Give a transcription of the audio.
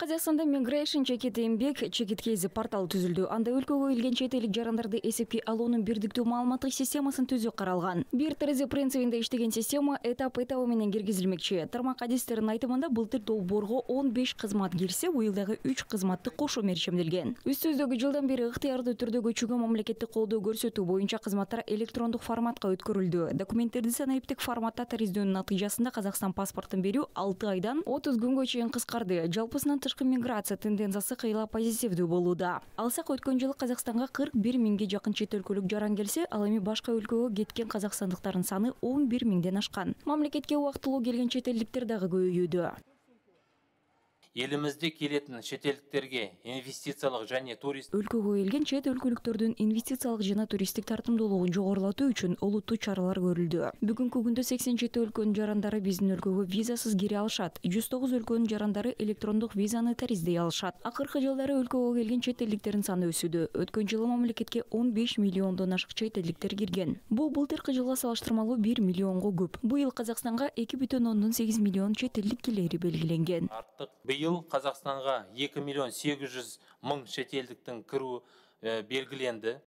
Қазақстанда Migration Чекит Эмбек Чекит Кейзі портал түзілді. Анда өлкөгө келген чет элик жарандарды эсепке алуунун бирдиктүү маалыматтык системасын түзүү каралган. Бир терезе принцибинде иштеген система этап менен киргизилмекчи. Тармак адистердин айтымында былтыр долбоорго 15 кызмат кирсе, быйылдагы 3 кызматты кошуу мерчимделген. Үстүздөгү жылдан бери ыктыярдуу түрдө көчүүгө мамлекеттик колдоо көрсөтүү боюнча кызматтар электрондук форматка өткөрүлдү. Документтерди санариптик форматта тариздөөнүн натыйжасында Казакстан паспортун берүү 6 айдан 30 күнгө чейин кыскарды. Жалпысынан тышкы миграция тенденциясы кыйла позитивдүү болууда. Алсак өткөн жылы Казакстанга 41 миңге жакын чет өлкөлүк жаран келсе, ал эми башка өлкөгө кеткен казакстандыктардын саны 11 миңден ашкан. Мамлекетке убактылуу келген чет элдиктер дагы көбөйүүдө. Елімізде келетін шетелдіктерге инвестициялық және турист Өлкөгө келген чет өлкөлүктөрдүн инвестициялык жана туристтик тартымдуулугун жогорулатуу үчүн олуттуу чаралар көрүлдү. Бүгүнкү күндө 80 чет өлкөнүн жарандары биздин өлкөгө визасыз кире алышат. 109 өлкөнүн жарандары электрондук визаны тариздей алышат. Акыркы жылдары өлкөгө келген чет элдиктердин саны өсүүдө. Өткөн жылы мамлекетке 15 миллиондон ашык чет элдиктер кирген. Бул былтыркы жылга салыштырмалуу 1 миллионго көп. Быйыл Казакстанга 2,8 миллион чет элдик келери белгиленген. Биыл Қазақстанға 2 миллион 800 мың шетелдіктің кіру белгіленді.